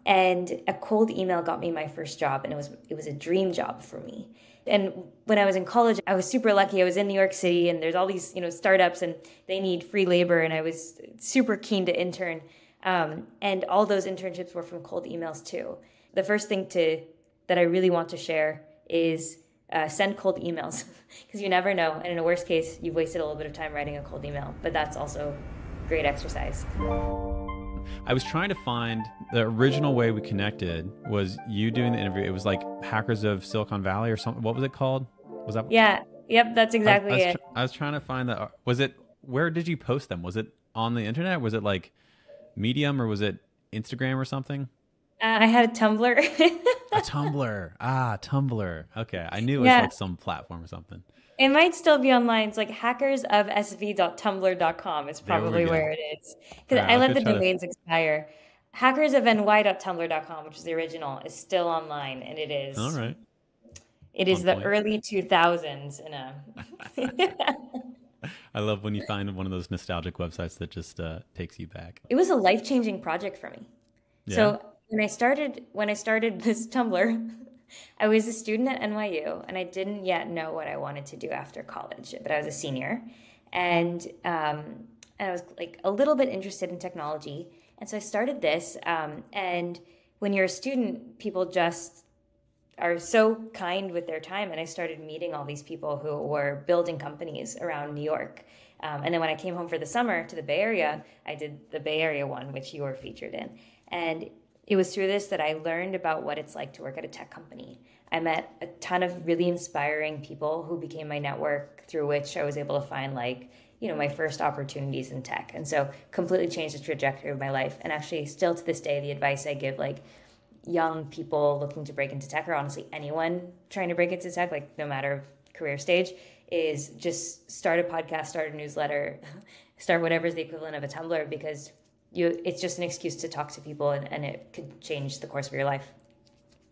And a cold email got me my first job, and it was a dream job for me. And when I was in college, I was super lucky. I was in New York City, and there's all these, startups, and they need free labor, and I was super keen to intern. And all those internships were from cold emails too. The first thing that I really want to share is send cold emails, because you never know. And in a worst case, you've wasted a little bit of time writing a cold email, but that's also great exercise. I was trying to find the original way we connected was you doing the interview. It was like Hackers of Silicon Valley or something. What was it called? Was that? Yeah. Yep. That's exactly it. I was trying to find that. Was it, where did you post them? Was it on the internet? Was it like Medium, or was it Instagram or something? I had a Tumblr. A Tumblr. Tumblr. Okay. I knew it was like some platform or something. It might still be online. It's like hackersofsv.tumblr.com is probably where it is. Because I let the domains expire. Hackersofny.tumblr.com, which is the original, is still online, and it is. All right. It is the early 2000s in a. I love when you find one of those nostalgic websites that just takes you back. It was a life-changing project for me. Yeah. So when I started this Tumblr, I was a student at NYU, and I didn't yet know what I wanted to do after college, but I was a senior, and I was like a little bit interested in technology, and so I started this. And when you're a student, people just are so kind with their time, and I started meeting all these people who were building companies around New York. And then when I came home for the summer to the Bay Area, I did the Bay Area one, which you were featured in, and it was through this that I learned about what it's like to work at a tech company. I met a ton of really inspiring people who became my network, through which I was able to find my first opportunities in tech. And so completely changed the trajectory of my life. And actually still to this day, the advice I give young people looking to break into tech, or honestly anyone trying to break into tech, no matter career stage, is just start a podcast, start a newsletter, start whatever is the equivalent of a Tumblr, because it's just an excuse to talk to people, and it could change the course of your life.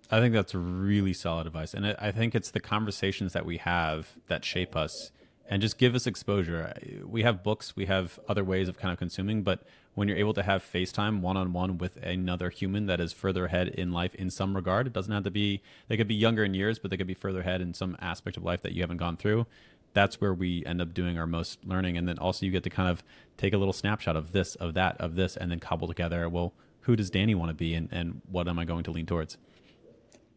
I think that's really solid advice. And I think it's the conversations that we have that shape us and just give us exposure. We have books, we have other ways of kind of consuming, but when you're able to have FaceTime one-on-one with another human that is further ahead in life in some regard, it doesn't have to be, they could be younger in years, but they could be further ahead in some aspect of life that you haven't gone through. That's where we end up doing our most learning. And then also you get to kind of take a little snapshot of this, of that, of this, and then cobble together, well, who does Dani want to be, and what am I going to lean towards?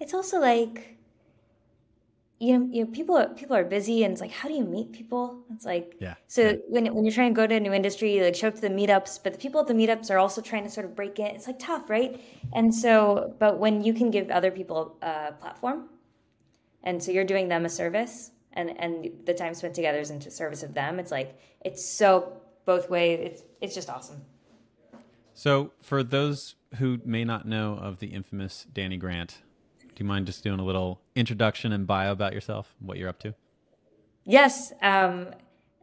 It's also people are busy, and it's like, how do you meet people? It's when you're trying to go to a new industry, you show up to the meetups, but the people at the meetups are also trying to sort of break in. It's tough, right? And so, but when you can give other people a platform, and so you're doing them a service, and the time spent together is into service of them, it's so both ways. It's just awesome. So for those who may not know of the infamous Dani Grant, do you mind just doing a little introduction and bio about yourself, what you're up to? Yes. I'm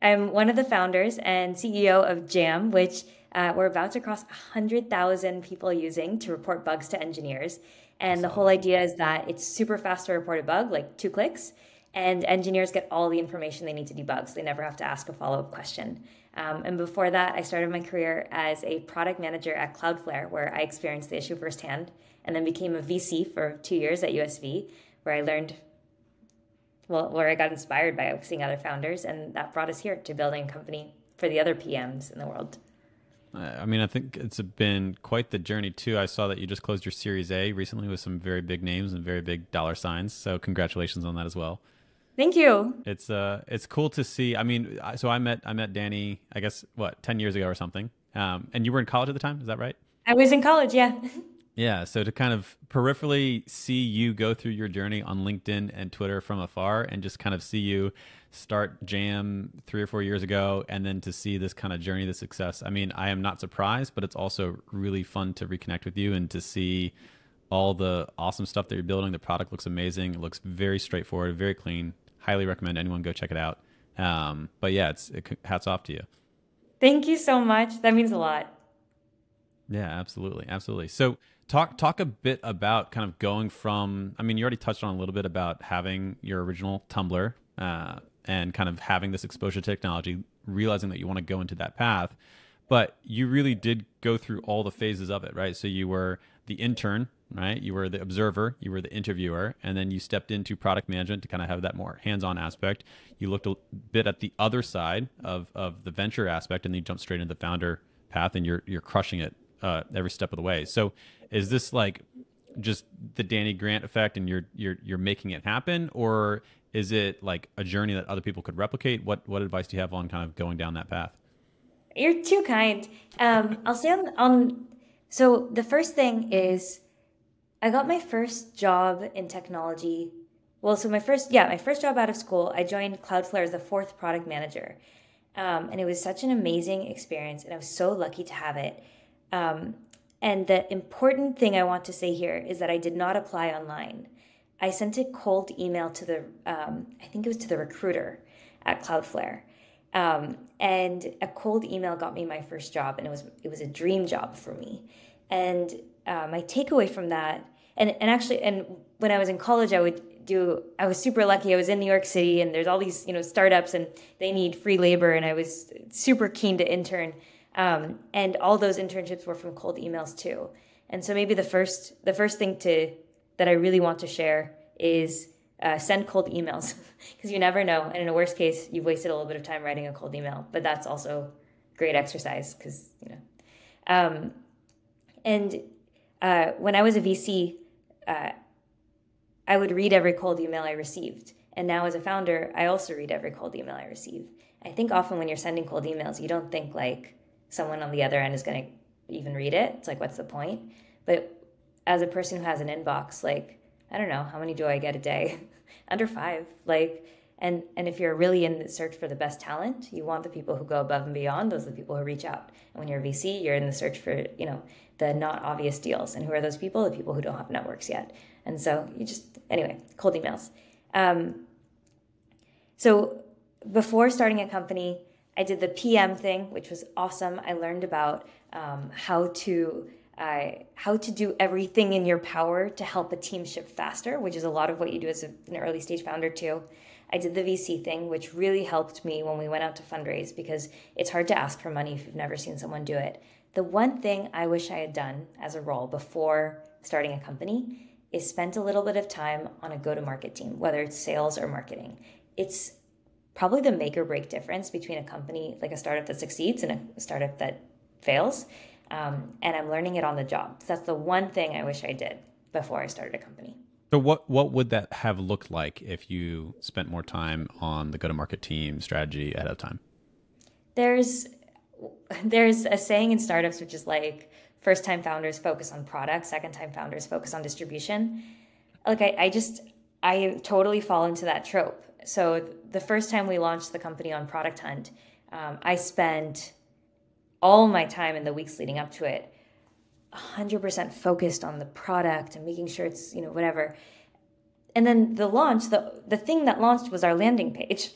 one of the founders and CEO of Jam, which we're about to cross 100,000 people using to report bugs to engineers. And the whole idea is that it's super fast to report a bug, 2 clicks, and engineers get all the information they need to debug, so they never have to ask a follow-up question. And before that, I started my career as a product manager at Cloudflare, where I experienced the issue firsthand, and then became a VC for 2 years at USV, where I learned, where I got inspired by seeing other founders, and that brought us here to building a company for the other PMs in the world. I mean, I think it's been quite the journey too. I saw that you just closed your Series A recently with some very big names and very big dollar signs. So congratulations on that as well. Thank you. It's cool to see. I mean, so I met Dani, I guess, 10 years ago or something. And you were in college at the time, is that right? I was in college, yeah. Yeah, so to kind of peripherally see you go through your journey on LinkedIn and Twitter from afar, and just kind of see you start Jam 3 or 4 years ago, and then to see this kind of journey to success. I mean, I am not surprised, but it's also really fun to reconnect with you and to see all the awesome stuff that you're building. The product looks amazing. It looks very straightforward, very clean. Highly recommend anyone go check it out. But yeah, hats off to you. Thank you so much. That means a lot. Yeah, absolutely. Absolutely. So talk a bit about kind of going from, I mean, you already touched on a little bit about having your original Tumblr and kind of having this exposure to technology, realizing that you want to go into that path. But you really did go through all the phases of it, right? So you were the intern, right? You were the observer, you were the interviewer, and then you stepped into product management to kind of have that more hands-on aspect. You looked a bit at the other side of the venture aspect, and then you jumped straight into the founder path, and you're crushing it every step of the way. So is this like just the Dani Grant effect, and you're making it happen, or is it like a journey that other people could replicate? What advice do you have on kind of going down that path? You're too kind. I'll say so the first thing is I got my first job in technology. Well, so my first job out of school, I joined Cloudflare as the fourth product manager. And it was such an amazing experience, and I was so lucky to have it. And the important thing I want to say here is that I did not apply online. I sent a cold email to I think it was to the recruiter at Cloudflare. And a cold email got me my first job, and it was a dream job for me. And my takeaway from that, and when I was in college, I was super lucky. I was in New York City, and there's all these startups, and they need free labor, and I was super keen to intern. And all those internships were from cold emails too. And so maybe the first thing that I really want to share is send cold emails, because you never know. And in a worst case, you've wasted a little bit of time writing a cold email, but that's also great exercise because, when I was a VC, I would read every cold email I received. And now as a founder, I also read every cold email I receive. I think often when you're sending cold emails, you don't think like someone on the other end is going to even read it. It's like, what's the point? But as a person who has an inbox, like, I don't know, how many do I get a day? Under 5. Like, and if you're really in the search for the best talent, you want the people who go above and beyond. Those are the people who reach out. And when you're a VC, you're in the search for, the not obvious deals. And who are those people? The people who don't have networks yet. And so anyway, cold emails. So before starting a company, I did the PM thing, which was awesome. I learned about how to do everything in your power to help a team ship faster, which is a lot of what you do as an early stage founder too. I did the VC thing, which really helped me when we went out to fundraise, because it's hard to ask for money if you've never seen someone do it. The one thing I wish I had done as a role before starting a company is spent a little bit of time on a go-to-market team, whether it's sales or marketing. It's probably the make or break difference between a company, like a startup that succeeds and a startup that fails. And I'm learning it on the job. So that's the one thing I wish I did before I started a company. So what would that have looked like if you spent more time on the go-to-market team strategy ahead of time? There's a saying in startups, which is like, first-time founders focus on product, second-time founders focus on distribution. Like I totally fall into that trope. So the first time we launched the company on Product Hunt, I spent all my time in the weeks leading up to it 100% focused on the product and making sure it's, whatever. And then the launch, the thing that launched was our landing page.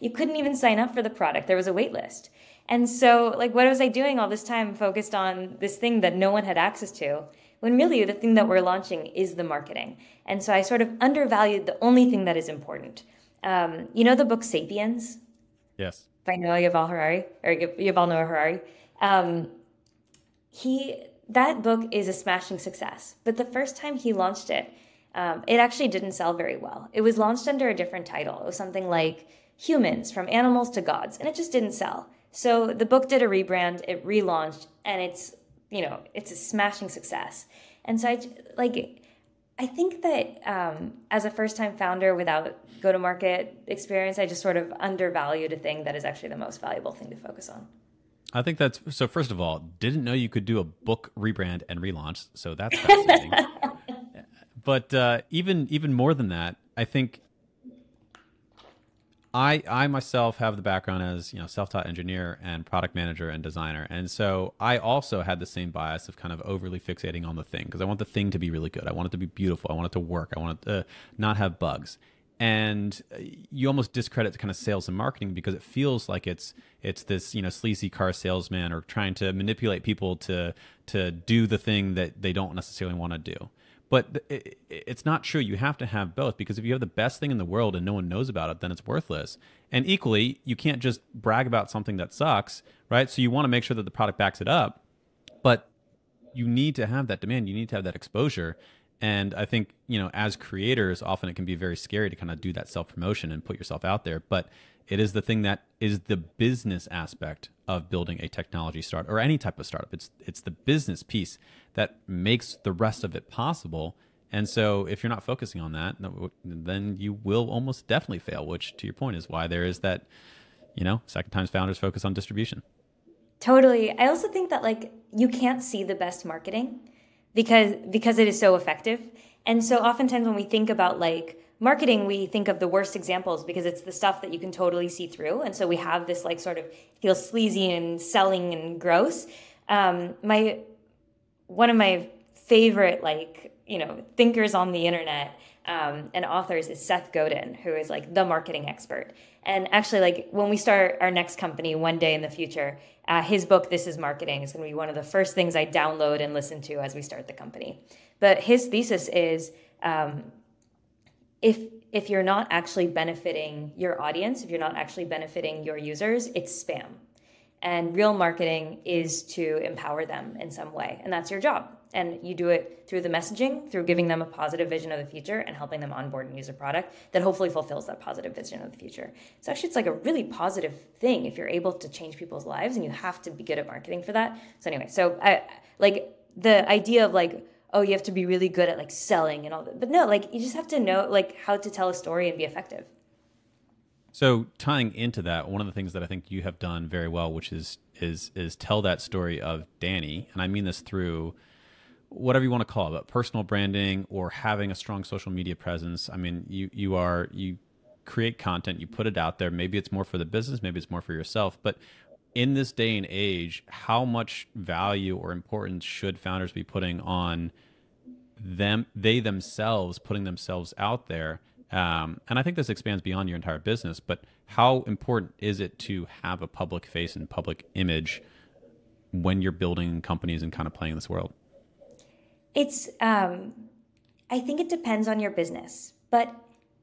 You couldn't even sign up for the product. There was a wait list. And so, like, what was I doing all this time focused on this thing that no one had access to, when really the thing that we're launching is the marketing? And so I sort of undervalued the only thing that is important. The book Sapiens? Yes. By Noah Yuval Harari, or Yuval Noah Harari. That book is a smashing success. But the first time he launched it, it actually didn't sell very well. It was launched under a different title. It was something like Humans, From Animals to Gods, and it just didn't sell. So the book did a rebrand, it relaunched, and it's a smashing success. And so I think that as a first-time founder without go-to-market experience, I just sort of undervalued a thing that is actually the most valuable thing to focus on. I think that's so. First of all, didn't know you could do a book rebrand and relaunch, so that's fascinating. But even more than that, I think I myself have the background as self-taught engineer and product manager and designer, and so I also had the same bias of kind of overly fixating on the thing, because I want the thing to be really good. I want it to be beautiful. I want it to work. I want it to not have bugs. And you almost discredit kind of sales and marketing because it feels like it's this sleazy car salesman or trying to manipulate people to do the thing that they don't necessarily want to do. But it's not true. You have to have both, because if you have the best thing in the world and no one knows about it, then it's worthless. And equally, you can't just brag about something that sucks, right? So you want to make sure that the product backs it up. But you need to have that demand. You need to have that exposure. And I think, as creators, often it can be very scary to kind of do that self promotion and put yourself out there. But it is the thing that is the business aspect of building a technology startup or any type of startup. It's the business piece that makes the rest of it possible. And so if you're not focusing on that, then you will almost definitely fail, which to your point is why there is that, second times founders focus on distribution. Totally. I also think that like you can't see the best marketing because it is so effective. And so oftentimes when we think about like marketing, we think of the worst examples because it's the stuff that you can totally see through. And so we have this like sort of feels sleazy and selling and gross. One of my favorite thinkers on the internet and authors is Seth Godin, who is like the marketing expert. And actually, like when we start our next company one day in the future, his book, This is Marketing, is going to be one of the first things I download and listen to as we start the company. But his thesis is if you're not actually benefiting your audience, if you're not actually benefiting your users, it's spam. And real marketing is to empower them in some way. And that's your job. And you do it through the messaging, through giving them a positive vision of the future and helping them onboard and use a product that hopefully fulfills that positive vision of the future. So actually, it's like a really positive thing if you're able to change people's lives, and you have to be good at marketing for that. So anyway, so I like the idea of like, oh, you have to be really good at like selling and all that. But no, like you just have to know like how to tell a story and be effective. So tying into that, one of the things that I think you have done very well, which is tell that story of Dani, and I mean this through whatever you want to call it, but personal branding or having a strong social media presence. I mean, you create content, you put it out there. Maybe it's more for the business, maybe it's more for yourself. But in this day and age, how much value or importance should founders be putting on they themselves, putting themselves out there? And I think this expands beyond your entire business, but how important is it to have a public face and public image when you're building companies and kind of playing this world? It's, I think it depends on your business, but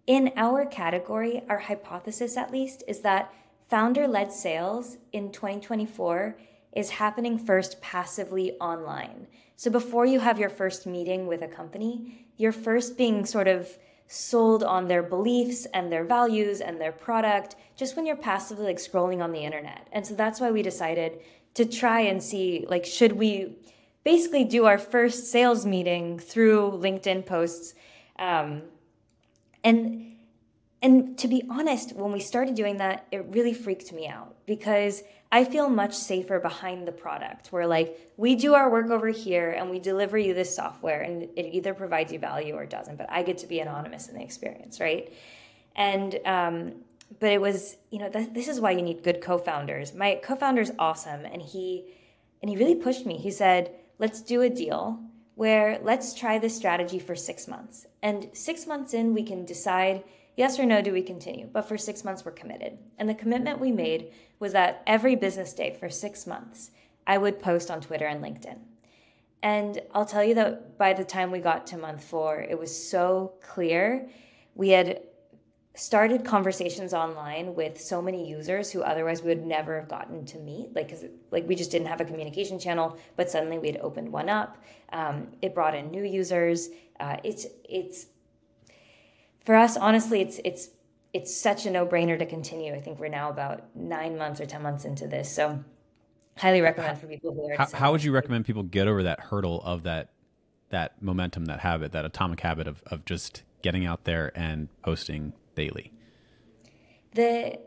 in our category, our hypothesis at least is that founder-led sales in 2024 is happening first passively online. So before you have your first meeting with a company, you're first being sort of sold on their beliefs and their values and their product just when you're passively like scrolling on the internet. And so that's why we decided to try and see like, should we basically do our first sales meeting through LinkedIn posts. And to be honest, when we started doing that, it really freaked me out because I feel much safer behind the product. We're like, we do our work over here and we deliver you this software and it either provides you value or doesn't, but I get to be anonymous in the experience, right? And but it was, this is why you need good co-founders. My co-founder's awesome, and he really pushed me. He said, let's do a deal where let's try this strategy for 6 months. And 6 months in, we can decide yes or no, do we continue? But for 6 months, we're committed. And the commitment we made was that every business day for 6 months, I would post on Twitter and LinkedIn. And I'll tell you that by the time we got to month 4, it was so clear. We had started conversations online with so many users who otherwise we would never have gotten to meet, because we just didn't have a communication channel, but suddenly we had opened one up. It brought in new users. It's for us, honestly, it's such a no-brainer to continue. I think we're now about 9 months or 10 months into this, so highly recommend for people who are. How would you recommend people get over that hurdle of that momentum, that habit, that atomic habit of just getting out there and posting daily? The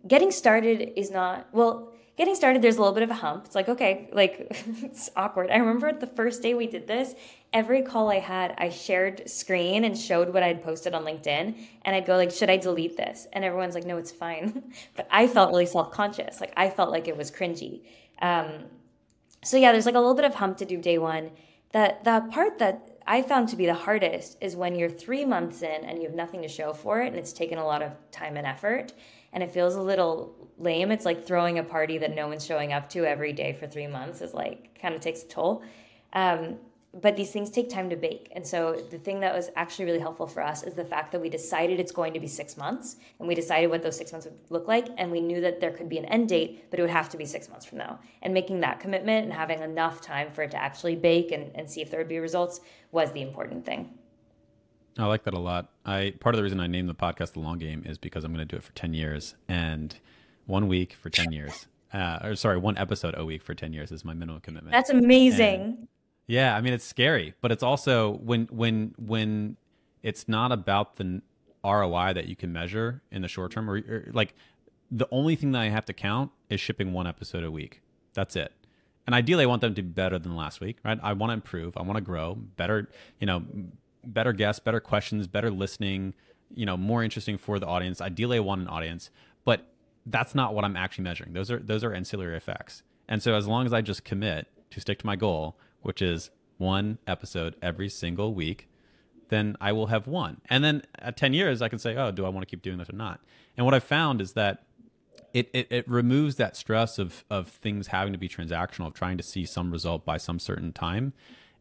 getting started is not, well, getting started, there's a little bit of a hump. It's like, okay, it's awkward. I remember the first day we did this, every call I had, I shared screen and showed what I'd posted on LinkedIn. And I'd go should I delete this? And everyone's like, no, it's fine. But I felt really self-conscious. I felt like it was cringy. So yeah, there's a little bit of hump to do day one. The part that I found to be the hardest is when you're 3 months in and you have nothing to show for it, and it's taken a lot of time and effort, and it feels a little lame. It's like throwing a party that no one's showing up to every day for 3 months is kind of takes a toll. but these things take time to bake. And so the thing that was actually really helpful for us is the fact that we decided it's going to be 6 months, and we decided what those 6 months would look like. And we knew that there could be an end date, but it would have to be 6 months from now. And making that commitment and having enough time for it to actually bake and see if there would be results was the important thing. I like that a lot. Part of the reason I named the podcast The Long Game is because I'm going to do it for 10 years, and 1 week for 10 years. 1 episode a week for 10 years is my minimum commitment. That's amazing. And yeah, I mean, it's scary, but it's also when it's not about the ROI that you can measure in the short term, or like the only thing that I have to count is shipping 1 episode a week. That's it. And ideally, I want them to be better than last week, right? I want to improve. I want to grow. Better, better guests, better questions, better listening, more interesting for the audience. Ideally, I want an audience, but that's not what I'm actually measuring. Those are ancillary effects. And so as long as I just commit to stick to my goal, which is 1 episode every single week, then I will have won. And then at 10 years, I can say, oh, do I want to keep doing this or not? And what I've found is that it removes that stress of things having to be transactional, of trying to see some result by some certain time.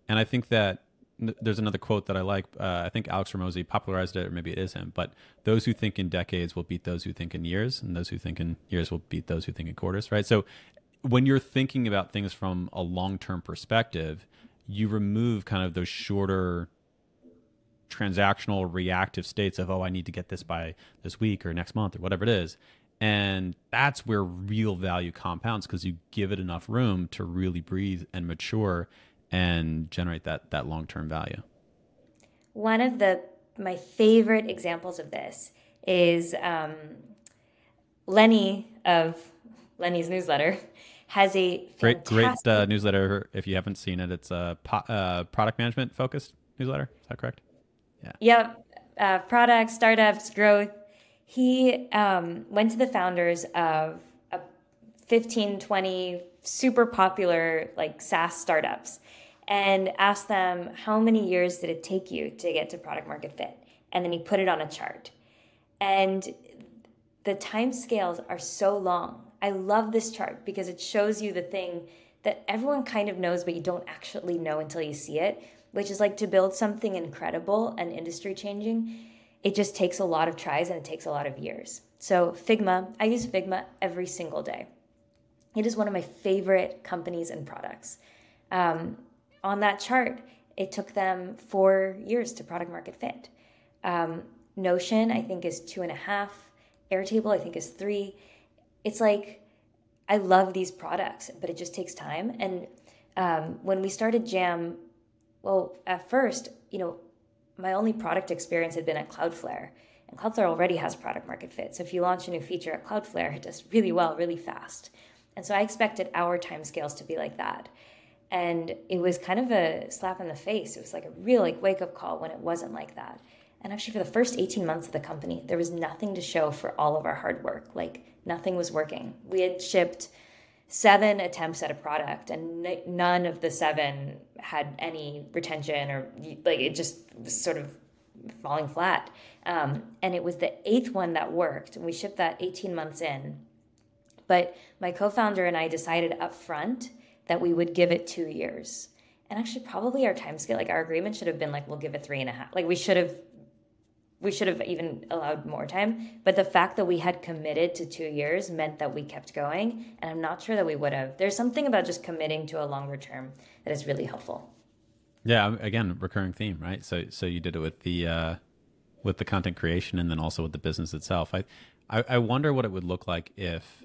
And I think that there's another quote that I like. I think Alex Ramosi popularized it, or maybe it is him. But those who think in decades will beat those who think in years, and those who think in years will beat those who think in quarters, right? So when you're thinking about things from a long-term perspective, you remove kind of those shorter transactional reactive states of, oh, I need to get this by this week or next month or whatever it is. And that's where real value compounds, because you give it enough room to really breathe and mature and generate that long-term value. One of my favorite examples of this is Lenny of Lenny's newsletter has a great newsletter. If you haven't seen it, it's a product management focused newsletter. Is that correct? Yeah. Yep. Products, startups, growth. He went to the founders of 15, 20 super popular like SaaS startups and asked them, how many years did it take you to get to product market fit? And then he put it on a chart. And the time scales are so long. I love this chart because it shows you the thing that everyone kind of knows, but you don't actually know until you see it, which is like to build something incredible and industry changing. It just takes a lot of tries and it takes a lot of years. So Figma, I use Figma every single day. It is one of my favorite companies and products. On that chart, it took them 4 years to product market fit. Notion, I think, is 2.5. Airtable, I think, is 3. It's like, I love these products, but it just takes time. And when we started Jam, well, at first, my only product experience had been at Cloudflare. And Cloudflare already has product market fit. So if you launch a new feature at Cloudflare, it does really well, really fast. And so I expected our timescales to be like that. And it was kind of a slap in the face. It was like a real wake-up call when it wasn't like that. And actually, for the first 18 months of the company, there was nothing to show for all of our hard work. Nothing was working. We had shipped 7 attempts at a product, and none of the 7 had any retention, or it just was sort of falling flat. And it was the 8th one that worked, and we shipped that 18 months in. But my co-founder and I decided up front that we would give it 2 years. And actually, probably our time scale, our agreement should have been we'll give it 3.5. We should have even allowed more time. But the fact that we had committed to 2 years meant that we kept going. And I'm not sure that we would have. There's something about just committing to a longer term that is really helpful. Yeah, again, recurring theme, right? So you did it with the content creation and then also with the business itself. I wonder what it would look like if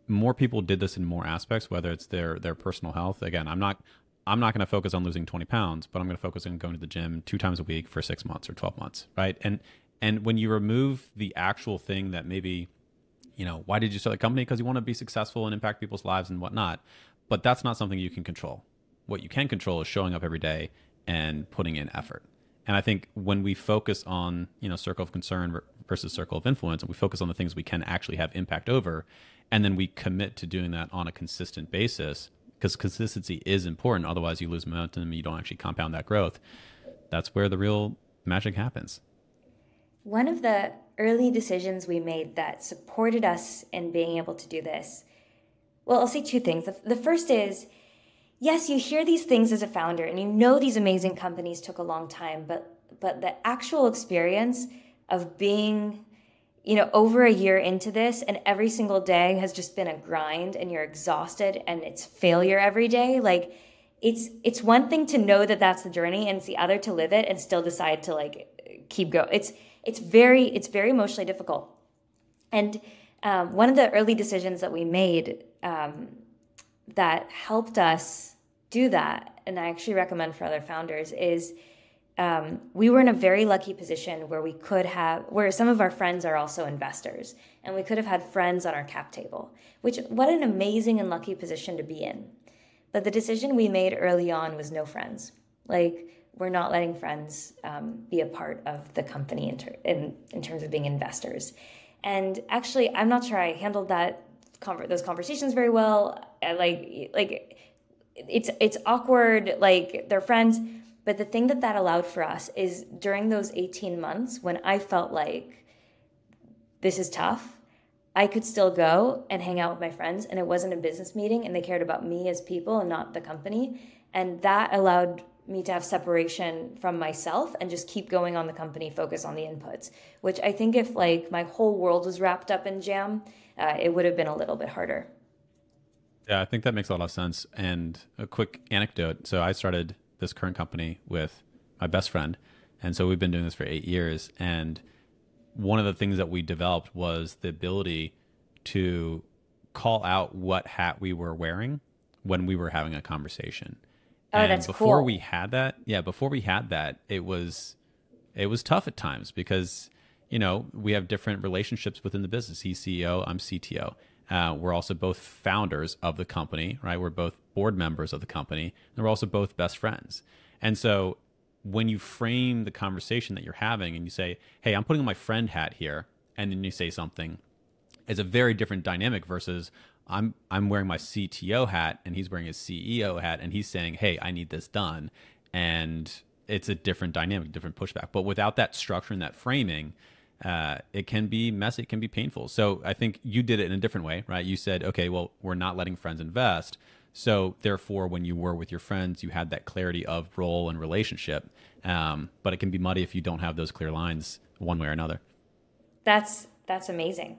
more people did this in more aspects, whether it's their personal health. Again, I'm not going to focus on losing 20 pounds, but I'm going to focus on going to the gym 2 times a week for 6 months or 12 months, right? And when you remove the actual thing that maybe, why did you start the company? Because you want to be successful and impact people's lives and whatnot. But that's not something you can control. What you can control is showing up every day and putting in effort. And I think when we focus on, circle of concern versus circle of influence, and we focus on the things we can actually have impact over, and then we commit to doing that on a consistent basis, because consistency is important. Otherwise, you lose momentum and you don't actually compound that growth. That's where the real magic happens. One of the early decisions we made that supported us in being able to do this, well, I'll say 2 things. The first is, yes, you hear these things as a founder and you know these amazing companies took a long time, but the actual experience of being, over a year into this and every single day has just been a grind and you're exhausted and it's failure every day. Like it's one thing to know that that's the journey and it's the other to live it and still decide to like keep going. It's very emotionally difficult. And one of the early decisions that we made that helped us do that, and I actually recommend for other founders, is we were in a very lucky position where some of our friends are also investors, and we could have had friends on our cap table, what an amazing and lucky position to be in. But the decision we made early on was no friends. Like, we're not letting friends be a part of the company in terms of being investors. And actually, I'm not sure I handled those conversations very well. It's awkward. Like, they're friends. But the thing that allowed for us is during those 18 months when I felt like this is tough, I could still go and hang out with my friends, and it wasn't a business meeting, and they cared about me as people and not the company. And that allowed me to have separation from myself and just keep going on the company, focus on the inputs, which I think if like my whole world was wrapped up in Jam, it would have been a little bit harder. Yeah, I think that makes a lot of sense. And a quick anecdote. So I started this current company with my best friend. And so we've been doing this for 8 years. And one of the things that we developed was the ability to call out what hat we were wearing when we were having a conversation. Oh, And that's before cool. we had that, it was tough at times because, we have different relationships within the business. He's CEO, I'm CTO. We're also both founders of the company, right? We're both board members of the company, and we're also both best friends. And so when you frame the conversation that you're having and you say, hey, I'm putting on my friend hat here, and then you say something, it's a very different dynamic versus I'm wearing my CTO hat and he's wearing his CEO hat and he's saying, hey, I need this done. And it's a different dynamic, different pushback. But without that structure and that framing, it can be messy, it can be painful. So I think you did it in a different way, right? You said, okay, well, we're not letting friends invest. So therefore, when you were with your friends, you had that clarity of role and relationship. But it can be muddy if you don't have those clear lines one way or another. That's amazing.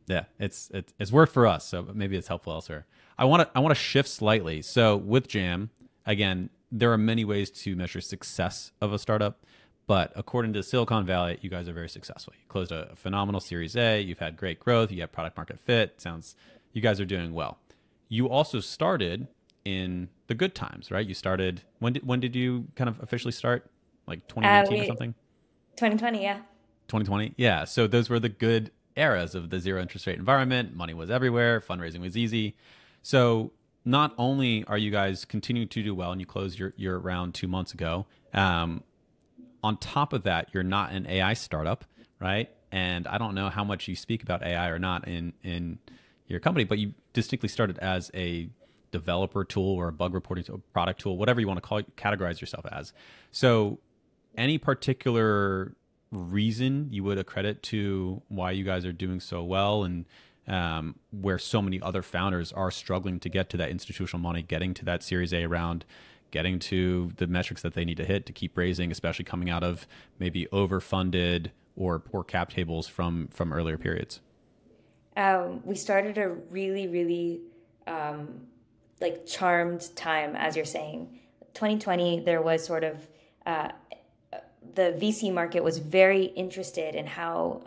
Yeah, it's worked for us, so maybe it's helpful elsewhere. I want to shift slightly. So with Jam, again, there are many ways to measure success of a startup, but according to Silicon Valley, you guys are very successful. You closed a phenomenal Series A. You've had great growth. You have product market fit. Sounds you guys are doing well. You also started in the good times, right? You started when did you kind of officially start? Like 2019 or We something? 2020, yeah. 2020. Yeah. So those were the good eras of the zero interest rate environment. Money was everywhere. Fundraising was easy. So not only are you guys continuing to do well and you closed your round 2 months ago, on top of that, you're not an AI startup, right? And I don't know how much you speak about AI or not in your company, but you distinctly started as a developer tool or a bug reporting tool, product tool, whatever you want to call it, categorize yourself as. So any particular reason you would accredit to why you guys are doing so well and where so many other founders are struggling to get to that institutional money, getting to that Series A round, getting to the metrics that they need to hit to keep raising, especially coming out of maybe overfunded or poor cap tables from earlier periods? We started a really, really like charmed time, as you're saying. 2020, there was sort of the VC market was very interested in how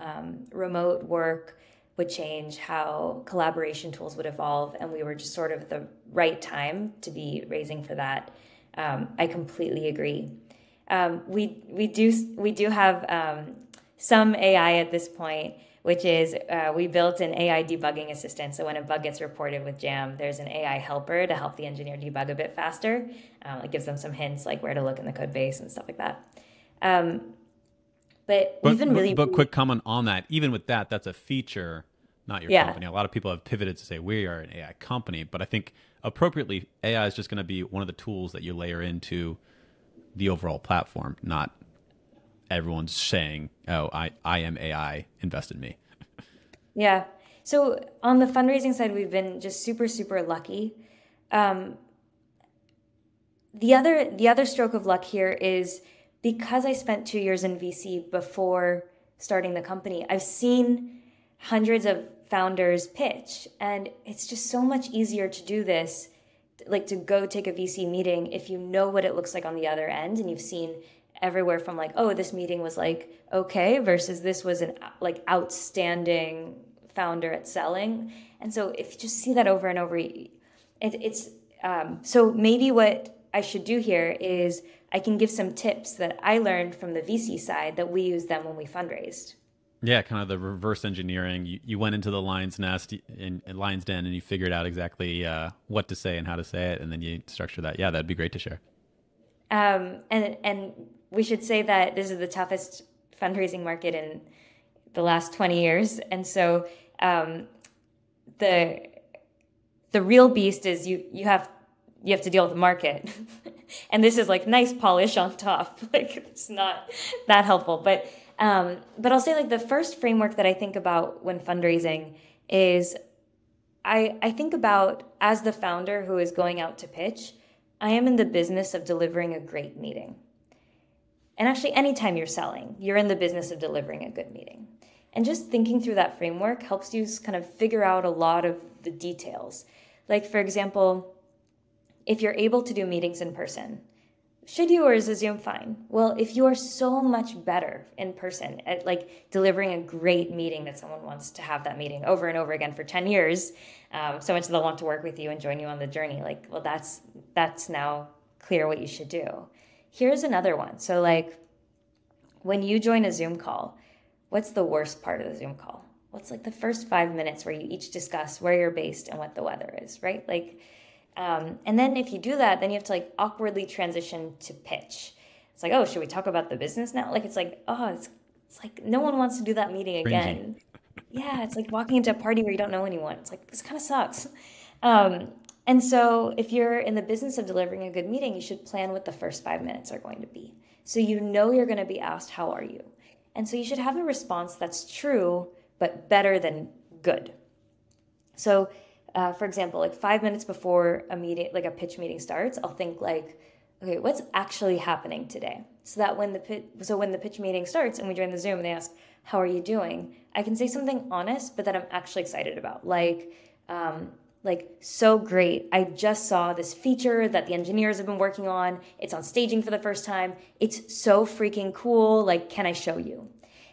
remote work would change, how collaboration tools would evolve, and we were just sort of the right time to be raising for that. I completely agree. We do have some AI at this point, which is we built an AI debugging assistant. So when a bug gets reported with Jam, there's an AI helper to help the engineer debug a bit faster. It gives them some hints like where to look in the code base and stuff like that. But we've been really, But quick comment on that. Even with that, that's a feature, not your yeah, company. A lot of people have pivoted to say we are an AI company, but I think appropriately, AI is just going to be one of the tools that you layer into the overall platform, not everyone's saying, "Oh, I am AI. Invest in me." yeah. So on the fundraising side, we've been just super, super lucky. The other stroke of luck here is because I spent 2 years in VC before starting the company, I've seen hundreds of founders pitch, and it's just so much easier to do this, like to go take a VC meeting if you know what it looks like on the other end, and you've seen everywhere from like, oh, this meeting was like okay versus this was an like outstanding founder at selling. And so if you just see that over and over, it's so maybe what I should do here is I can give some tips that I learned from the VC side that we use them when we fundraised. Yeah, kind of the reverse engineering. You went into the lion's nest in lion's den and you figured out exactly what to say and how to say it, and then you structure that. Yeah, that'd be great to share. And we should say that this is the toughest fundraising market in the last 20 years, and so the real beast is you have to deal with the market. And this is like nice polish on top. Like it's not that helpful. But I'll say like the first framework that I think about when fundraising is I think about, as the founder who is going out to pitch, I am in the business of delivering a great meeting. And actually, anytime you're selling, you're in the business of delivering a good meeting. And just thinking through that framework helps you kind of figure out a lot of the details. Like, for example, if you're able to do meetings in person, should you, or is a Zoom fine? Well, if you are so much better in person at like delivering a great meeting that someone wants to have that meeting over and over again for 10 years, so much that they'll want to work with you and join you on the journey, like, well, that's now clear what you should do. Here's another one. So like when you join a Zoom call, what's the worst part of the Zoom call? What's like the first 5 minutes where you each discuss where you're based and what the weather is, right? Like, and then if you do that, then you have to like awkwardly transition to pitch. It's like, oh, should we talk about the business now? Like, it's like, oh, it's like no one wants to do that meeting again. Yeah, it's like walking into a party where you don't know anyone. It's like, this kind of sucks. And so if you're in the business of delivering a good meeting, you should plan what the first 5 minutes are going to be. So you know you're going to be asked, how are you? And so you should have a response that's true, but better than good. So for example, like 5 minutes before a meeting, like a pitch meeting starts, I'll think like, okay, what's actually happening today? So that when the pitch meeting starts and we join the Zoom and they ask, how are you doing? I can say something honest, but that I'm actually excited about. Like, so great. I just saw this feature that the engineers have been working on. It's on staging for the first time. It's so freaking cool. Like, can I show you?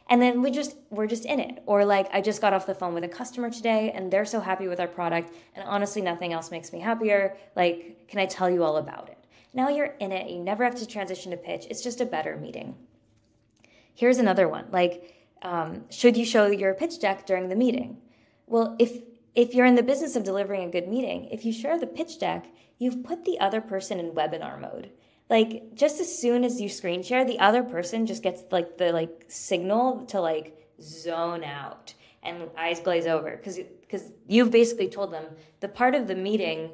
And then we're just in it. Or like, I just got off the phone with a customer today and they're so happy with our product. And honestly, nothing else makes me happier. Like, can I tell you all about it? Now you're in it. You never have to transition to pitch. It's just a better meeting. Here's another one. Like, should you show your pitch deck during the meeting? Well, if you're in the business of delivering a good meeting, if you share the pitch deck, you've put the other person in webinar mode. Like, just as soon as you screen share, the other person just gets like the like signal to like zone out and eyes glaze over because you've basically told them the part of the meeting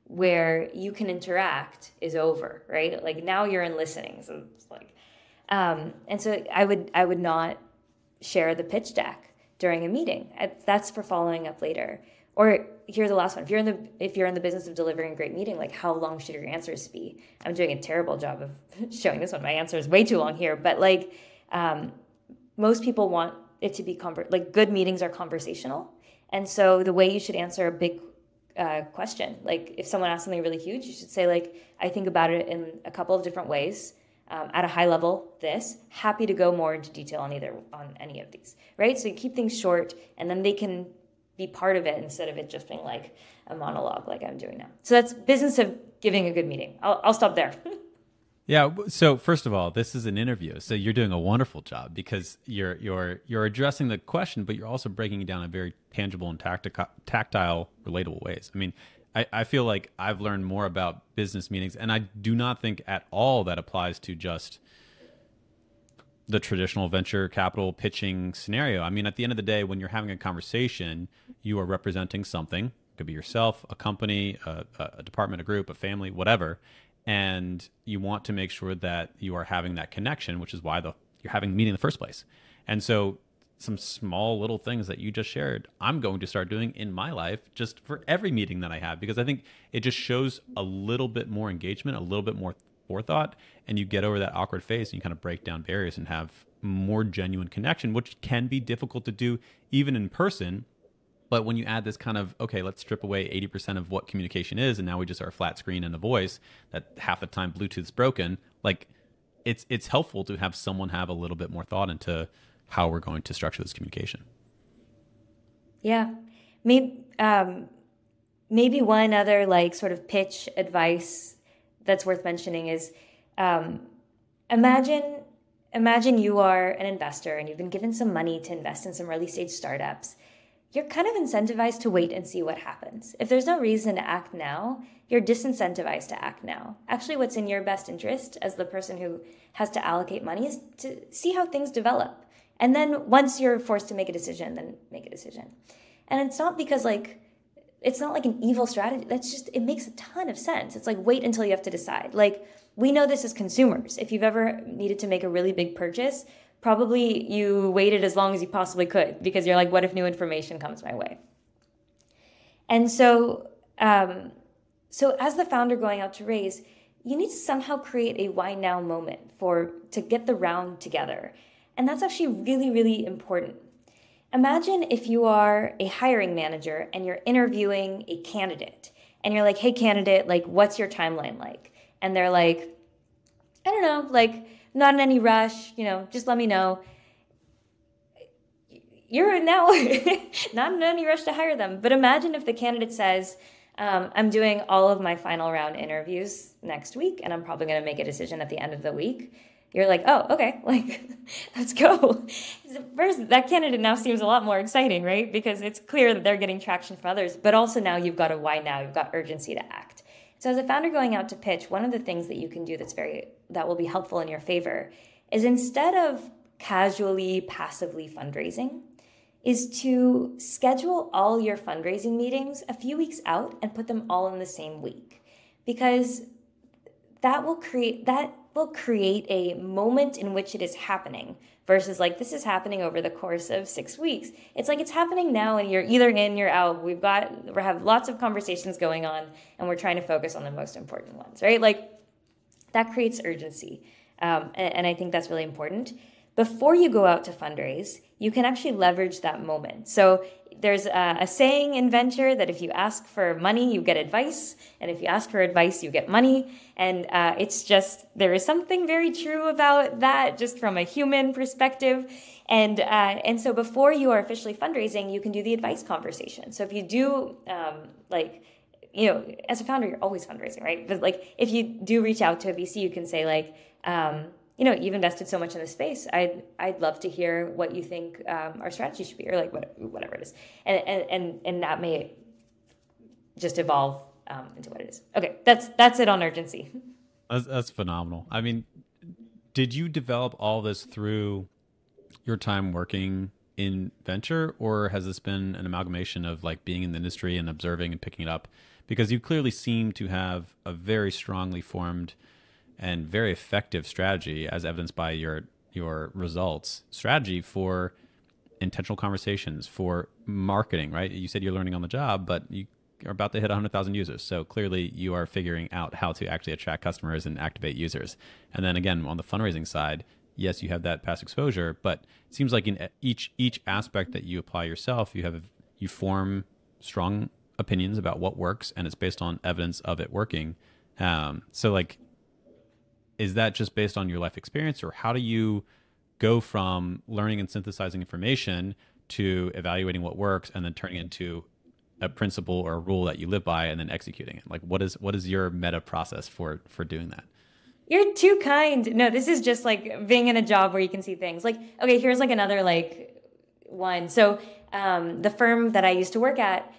where you can interact is over, right? Like now you're in listening. So it's like, and so I would not share the pitch deck during a meeting. That's for following up later. Or here's the last one. If you're in the business of delivering a great meeting, like how long should your answers be? I'm doing a terrible job of showing this one. My answer is way too long here, but like most people want it to be like good meetings are conversational. And so the way you should answer a big question, like if someone asks something really huge, you should say like, I think about it in a couple of different ways. At a high level, happy to go more into detail on any of these, right? So you keep things short and then they can be part of it instead of it just being like a monologue like I'm doing now. So that's business of giving a good meeting. I'll stop there. Yeah. So first of all, this is an interview. So you're doing a wonderful job because you're addressing the question, but you're also breaking it down in very tangible and tactile, relatable ways. I mean, I feel like I've learned more about business meetings, and I do not think at all that applies to just the traditional venture capital pitching scenario. I mean, at the end of the day, when you're having a conversation, you are representing something. It could be yourself, a company, a department, a group, a family, whatever. And you want to make sure that you are having that connection, which is why you're having a meeting in the first place. And so some small little things that you just shared, I'm going to start doing in my life just for every meeting that I have, because I think it just shows a little bit more engagement, a little bit more forethought, and you get over that awkward phase and you kind of break down barriers and have more genuine connection, which can be difficult to do even in person. But when you add this kind of, okay, let's strip away 80% of what communication is, and now we just are a flat screen and a voice that half the time Bluetooth's broken, like it's helpful to have someone have a little bit more thought into how we're going to structure this communication. Yeah. Maybe, maybe one other like sort of pitch advice that's worth mentioning is imagine you are an investor and you've been given some money to invest in some early stage startups. You're kind of incentivized to wait and see what happens. If there's no reason to act now, you're disincentivized to act now. Actually, what's in your best interest as the person who has to allocate money is to see how things develop. And then once you're forced to make a decision, then make a decision. And it's not because it's not like an evil strategy. That's just, it makes a ton of sense. It's like, wait until you have to decide. Like, we know this as consumers. If you've ever needed to make a really big purchase, probably you waited as long as you possibly could because you're like, what if new information comes my way? And so as the founder going out to raise, you need to somehow create a why now moment to get the round together. And that's actually really, really important. Imagine if you are a hiring manager and you're interviewing a candidate and you're like, hey, candidate, like, what's your timeline like? And they're like, I don't know, like, not in any rush, just let me know. You're now not in any rush to hire them. But imagine if the candidate says, I'm doing all of my final round interviews next week, and I'm probably going to make a decision at the end of the week. You're like, oh, okay, like, let's go. First, that candidate now seems a lot more exciting, right? Because it's clear that they're getting traction from others, but also now you've got a why now, you've got urgency to act. So as a founder going out to pitch, one of the things that you can do that will be helpful in your favor is, instead of casually, passively fundraising, is to schedule all your fundraising meetings a few weeks out and put them all in the same week. Because that will create a moment in which it is happening, versus like, this is happening over the course of 6 weeks. It's like, it's happening now and you're either in, you're out. We have lots of conversations going on and we're trying to focus on the most important ones, right? Like, that creates urgency. And I think that's really important. Before you go out to fundraise, you can actually leverage that moment. So there's a saying in venture that if you ask for money, you get advice. And if you ask for advice, you get money. And it's just, there is something very true about that, just from a human perspective. And so before you are officially fundraising, you can do the advice conversation. So if you do, as a founder, you're always fundraising, right? But like, if you do reach out to a VC, you can say like, you've invested so much in this space. I'd love to hear what you think our strategy should be, or like whatever it is. And that may just evolve into what it is. Okay, that's it on urgency. That's phenomenal. I mean, did you develop all this through your time working in venture, or has this been an amalgamation of like being in the industry and observing and picking it up? Because you clearly seem to have a very strongly formed and very effective strategy, as evidenced by your results, strategy for intentional conversations, for marketing, right? You said you're learning on the job, but you are about to hit 100,000 users. So clearly you are figuring out how to actually attract customers and activate users. And then again, on the fundraising side, yes, you have that past exposure, but it seems like in each aspect that you apply yourself, you form strong opinions about what works, and it's based on evidence of it working. So like, is that just based on your life experience, or how do you go from learning and synthesizing information to evaluating what works and then turning it into a principle or a rule that you live by and then executing it? Like, what is your meta process for doing that? You're too kind. No, this is just like being in a job where you can see things. Like, okay, here's like another like one. So the firm that I used to work at,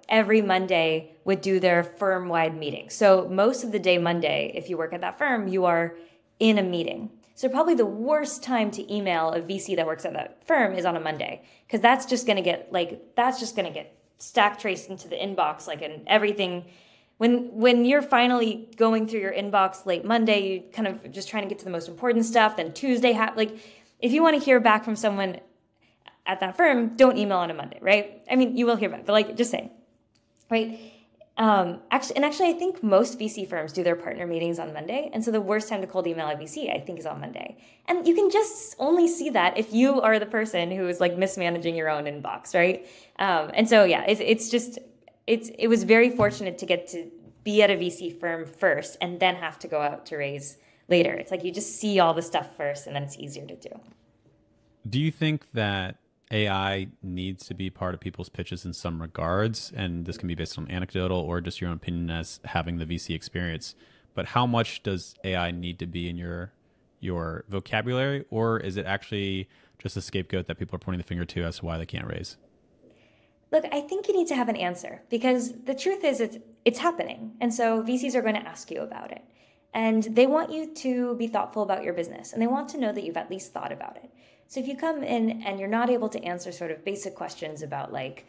every Monday would do their firm-wide meeting. So most of the day Monday, if you work at that firm, you are in a meeting. So probably the worst time to email a VC that works at that firm is on a Monday, because that's just going to get stack traced into the inbox, like, and everything. When you're finally going through your inbox late Monday, you kind of just trying to get to the most important stuff. Then Tuesday, if you want to hear back from someone at that firm, don't email on a Monday, right? I mean, you will hear back, but like, just saying, right? Actually, I think most VC firms do their partner meetings on Monday. And so the worst time to cold email a VC, I think, is on Monday. And you can just only see that if you are the person who is like mismanaging your own inbox, right? And so, yeah, it was very fortunate to get to be at a VC firm first and then have to go out to raise later. It's like you just see all the stuff first and then it's easier to do. Do you think that AI needs to be part of people's pitches in some regards? And this can be based on anecdotal or just your own opinion as having the VC experience. But how much does AI need to be in your vocabulary? Or is it actually just a scapegoat that people are pointing the finger to as to why they can't raise? Look, I think you need to have an answer because the truth is it's happening. And so VCs are going to ask you about it. And they want you to be thoughtful about your business. And they want to know that you've at least thought about it. So if you come in and you're not able to answer sort of basic questions about like,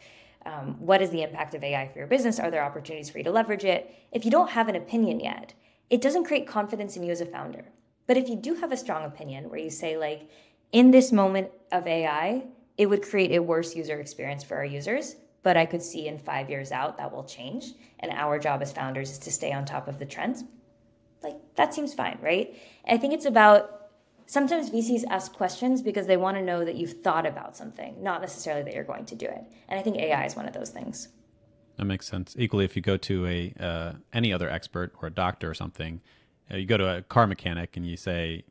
what is the impact of AI for your business? Are there opportunities for you to leverage it? If you don't have an opinion yet, it doesn't create confidence in you as a founder. But if you do have a strong opinion where you say like, in this moment of AI, it would create a worse user experience for our users, but I could see in 5 years out that will change. And our job as founders is to stay on top of the trends. Like, that seems fine, right? I think it's about, sometimes VCs ask questions because they want to know that you've thought about something, not necessarily that you're going to do it. And I think AI is one of those things. That makes sense. Equally, if you go to any other expert or a doctor or something, you go to a car mechanic and you say,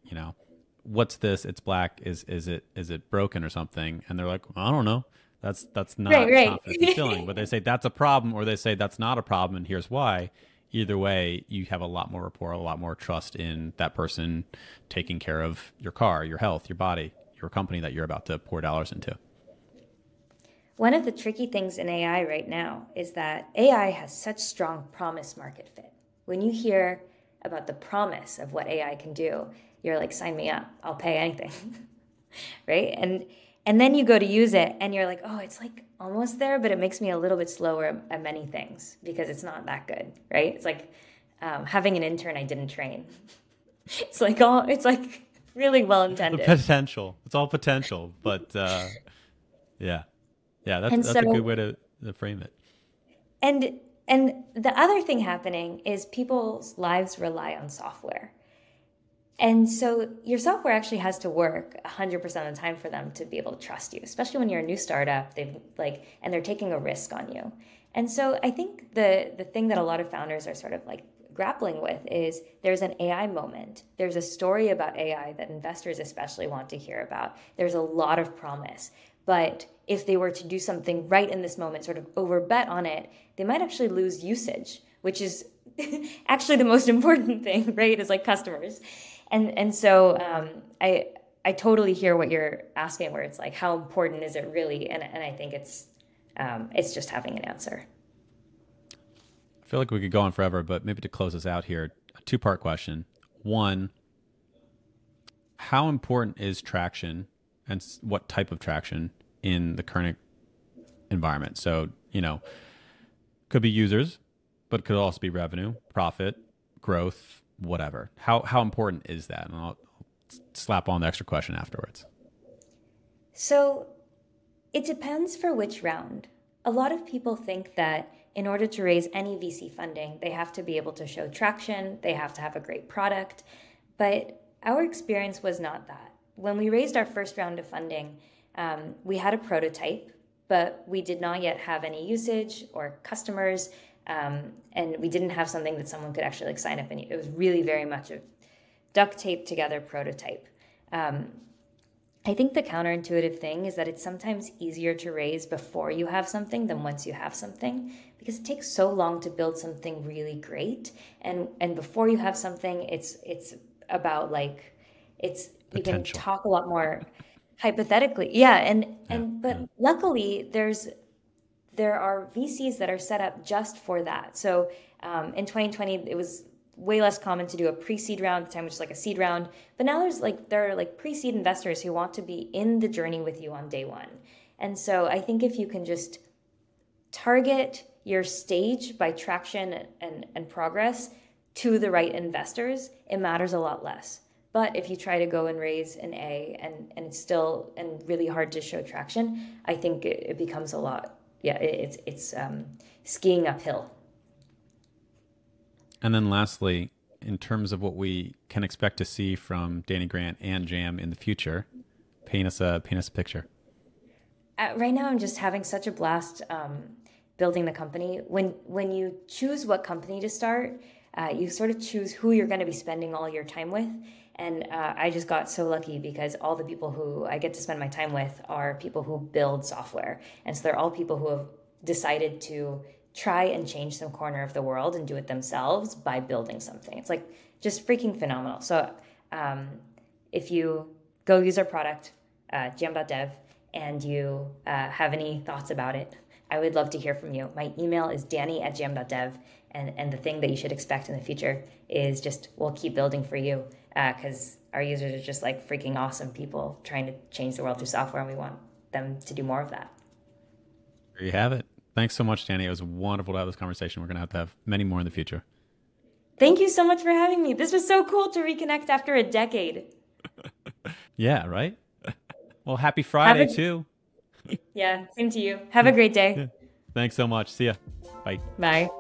what's this? It's black. Is it broken or something? And they're like, I don't know. That's not confidence instilling. But they say that's a problem, or they say that's not a problem, and here's why. Either way, you have a lot more rapport, a lot more trust in that person taking care of your car, your health, your body, your company that you're about to pour dollars into. One of the tricky things in AI right now is that AI has such strong promise market fit. When you hear about the promise of what AI can do, you're like, sign me up, I'll pay anything, right? And then you go to use it and you're like, oh, it's like almost there, but it makes me a little bit slower at many things because it's not that good, right? It's like having an intern I didn't train. It's like really well intended. The potential. It's all potential, but yeah, that's a good way to frame it. And the other thing happening is people's lives rely on software. And so your software actually has to work 100% of the time for them to be able to trust you, especially when you're a new startup, and they're taking a risk on you. And so I think the thing that a lot of founders are sort of like grappling with is there's an AI moment. There's a story about AI that investors especially want to hear about. There's a lot of promise. But if they were to do something right in this moment, sort of overbet on it, they might actually lose usage, which is actually the most important thing, right? Is like customers. And so I totally hear what you're asking, where it's like, how important is it really? And I think it's just having an answer. I feel like we could go on forever, but maybe to close us out here, a two-part question. One, how important is traction, and what type of traction in the current environment? So, could be users, but it could also be revenue, profit, growth, whatever. How important is that? And I'll slap on the extra question afterwards. So it depends for which round. A lot of people think that in order to raise any VC funding, they have to be able to show traction, they have to have a great product. But our experience was not that. When we raised our first round of funding, we had a prototype, but we did not yet have any usage or customers. And we didn't have something that someone could actually sign up and it was really very much a duct taped together prototype. I think the counterintuitive thing is that it's sometimes easier to raise before you have something than once you have something, because it takes so long to build something really great. And before you have something, it's about you can talk a lot more hypothetically. Yeah. But luckily there are VCs that are set up just for that. So in 2020, it was way less common to do a pre-seed round at the time, which is like a seed round. But now there are pre-seed investors who want to be in the journey with you on day one. And so I think if you can just target your stage by traction and progress to the right investors, it matters a lot less. But if you try to go and raise an A and it's still and really hard to show traction, I think it becomes a lot. Yeah, it's skiing uphill. And then lastly, in terms of what we can expect to see from Dani Grant and Jam in the future, paint us a picture. Right now, I'm just having such a blast building the company. When you choose what company to start, you sort of choose who you're going to be spending all your time with. And I just got so lucky because all the people who I get to spend my time with are people who build software. And so they're all people who have decided to try and change some corner of the world and do it themselves by building something. It's like just freaking phenomenal. So if you go use our product, Jam.dev, and you have any thoughts about it, I would love to hear from you. My email is Dani@Jam.dev. And the thing that you should expect in the future is just we'll keep building for you because our users are just like freaking awesome people trying to change the world through software, and we want them to do more of that. There you have it. Thanks so much, Dani. It was wonderful to have this conversation. We're going to have many more in the future. Thank you so much for having me. This was so cool to reconnect after a decade. Yeah, right? Well, happy Friday, too. Yeah, same to you. Have a great day. Yeah. Thanks so much. See ya. Bye. Bye.